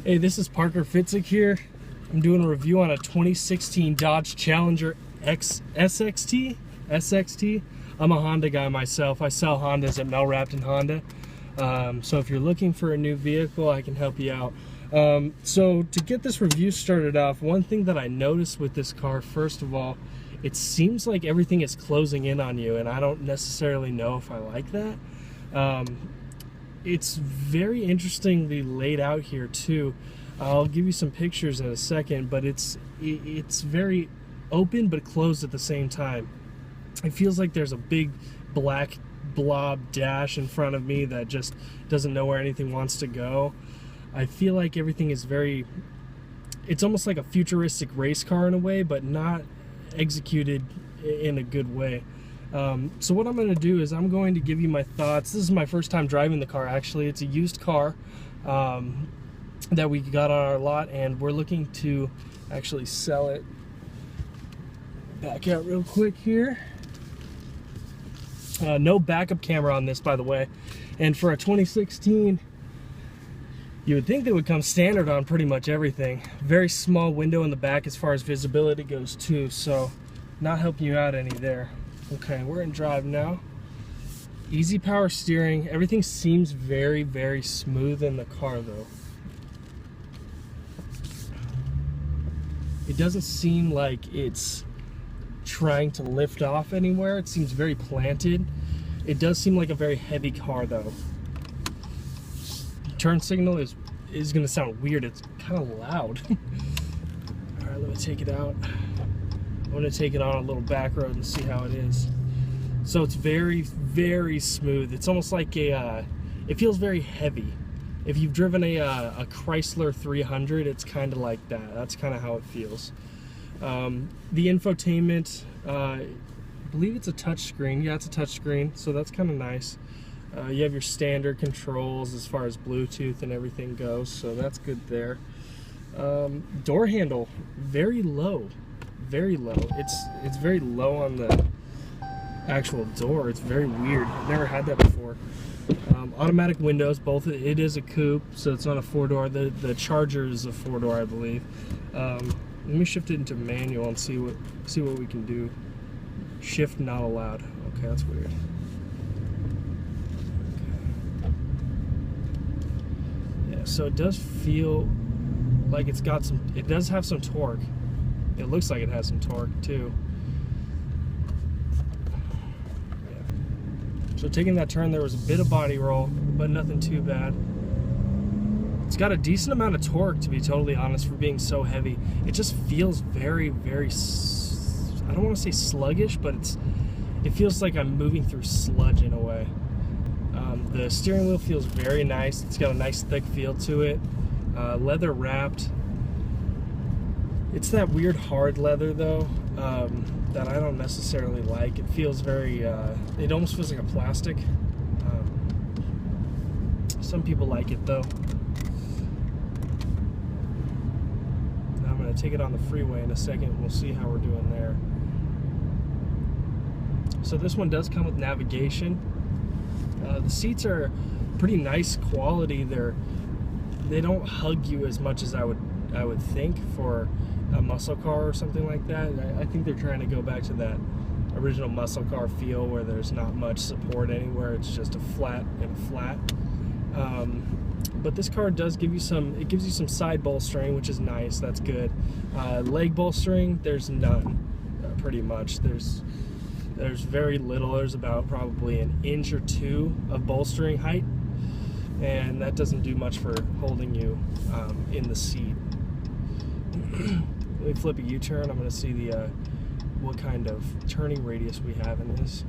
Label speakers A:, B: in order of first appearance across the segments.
A: Hey, this is Parker Fitzik here. I'm doing a review on a 2016 Dodge Challenger SXT. I'm a Honda guy myself. I sell Hondas at Melrapton Honda. So if you're looking for a new vehicle, I can help you out. So to get this review started off, one thing that I noticed with this car, first of all, it seems like everything is closing in on you, and I don't necessarily know if I like that. It's very interestingly laid out here too. I'll give you some pictures in a second, but it's very open but closed at the same time. It feels like there's a big black blob dash in front of me that just doesn't know where anything wants to go. I feel like everything is it's almost like a futuristic race car in a way, but not executed in a good way. So what I'm going to do is I'm going to give you my thoughts. This is my first time driving the car, actually. It's a used car that we got on our lot, and we're looking to actually sell it. Back out real quick here. No backup camera on this, by the way. And for a 2016, you would think that would come standard on pretty much everything. Very small window in the back as far as visibility goes too, so not helping you out any there. Okay, we're in drive now. Easy power steering. Everything seems very, very smooth in the car though. It doesn't seem like it's trying to lift off anywhere. It seems very planted. It does seem like a very heavy car though. Turn signal is gonna sound weird. It's kind of loud. All right, let me take it out. I'm gonna take it on a little back road and see how it is. So it's very, very smooth. It's almost like it feels very heavy. If you've driven a Chrysler 300, it's kind of like that. That's kind of how it feels. The infotainment, I believe it's a touchscreen. Yeah, it's a touchscreen, so that's kind of nice. You have your standard controls as far as Bluetooth and everything goes, so that's good there. Door handle, very low. Very low. It's very low on the actual door. It's very weird. I've never had that before. Automatic windows, both. It is a coupe, so it's not a four-door. The Charger is a four-door, I believe. Let me shift it into manual and see what we can do. Shift not allowed. Okay, that's weird. Okay. Yeah, so it does feel like it does have some torque. It looks like it has some torque too. Yeah. So taking that turn, there was a bit of body roll, but nothing too bad. It's got a decent amount of torque, to be totally honest, for being so heavy. It just feels very, very, I don't want to say sluggish, but it feels like I'm moving through sludge in a way. The steering wheel feels very nice. It's got a nice thick feel to it. Leather wrapped. It's that weird hard leather though, that I don't necessarily like. It feels very, it almost feels like a plastic. Some people like it though. Now I'm going to take it on the freeway in a second and we'll see how we're doing there. So this one does come with navigation. The seats are pretty nice quality. They don't hug you as much as I would think for a muscle car or something like that. I think they're trying to go back to that original muscle car feel where there's not much support anywhere. It's just a flat and a flat. But this car does give you it gives you some side bolstering, which is nice. That's good. Leg bolstering, there's none, pretty much. There's very little. There's about probably an inch or two of bolstering height, and that doesn't do much for holding you in the seat. Let me flip a U-turn. I'm going to see what kind of turning radius we have in this.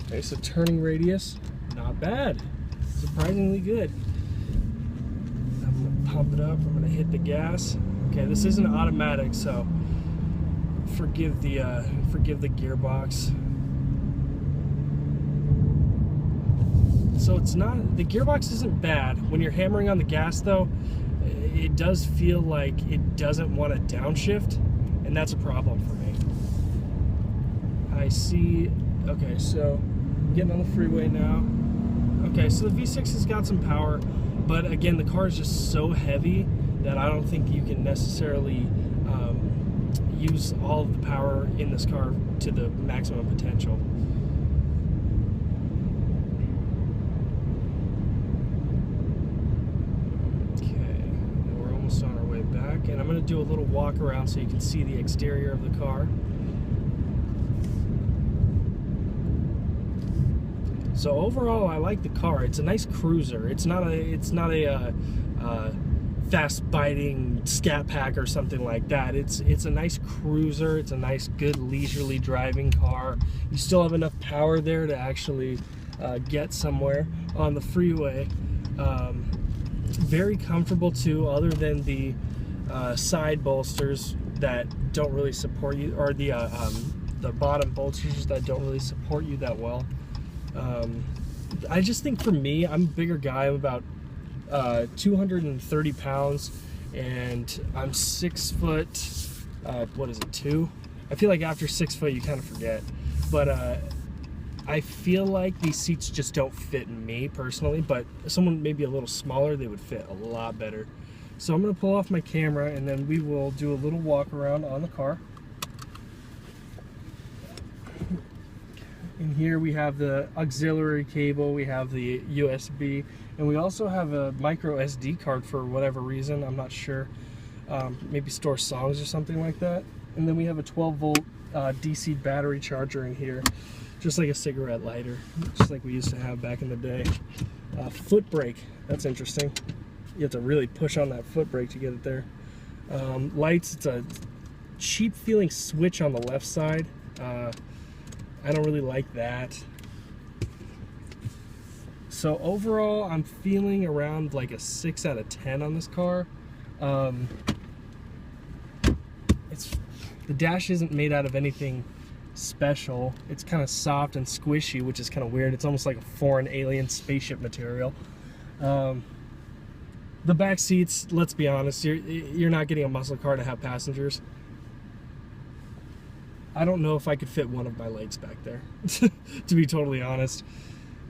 A: Okay, so turning radius, not bad. Surprisingly good. I'm going to pump it up. I'm going to hit the gas. Okay, this isn't automatic, so forgive the gearbox. So it's not, the gearbox isn't bad. When you're hammering on the gas though, it does feel like it doesn't want to downshift, and that's a problem for me. I see, okay, so getting on the freeway now. Okay, so the V6 has got some power. But again, the car is just so heavy that I don't think you can necessarily use all of the power in this car to the maximum potential. On our way back, and I'm going to do a little walk around so you can see the exterior of the car. So overall, I like the car. It's a nice cruiser. It's not a fast biting scat pack or something like that. It's a nice cruiser. It's a nice, good leisurely driving car. You still have enough power there to actually get somewhere on the freeway. Very comfortable too, other than the side bolsters that don't really support you, or the bottom bolsters that don't really support you that well. I just think for me, I'm a bigger guy. I'm about 230 pounds, and I'm 6 foot. What is it, 2? I feel like after 6 foot, you kind of forget, but. I feel like these seats just don't fit me personally, but someone maybe a little smaller, they would fit a lot better. So I'm going to pull off my camera, and then we will do a little walk around on the car. In here we have the auxiliary cable, we have the USB, and we also have a micro SD card for whatever reason, I'm not sure. Maybe store songs or something like that. And then we have a 12-volt DC battery charger in here. Just like a cigarette lighter, just like we used to have back in the day. Foot brake, that's interesting. You have to really push on that foot brake to get it there. Lights, it's a cheap feeling switch on the left side. I don't really like that. So overall, I'm feeling around like a 6 out of 10 on this car. The dash isn't made out of anything special. It's kind of soft and squishy, which is kind of weird. It's almost like a foreign alien spaceship material. The back seats, let's be honest, you're not getting a muscle car to have passengers. I don't know if I could fit one of my legs back there, to be totally honest.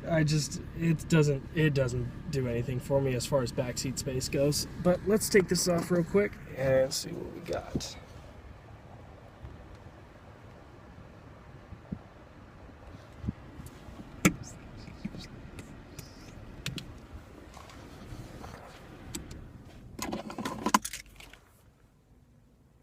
A: It doesn't do anything for me as far as back seat space goes. But let's take this off real quick and see what we got.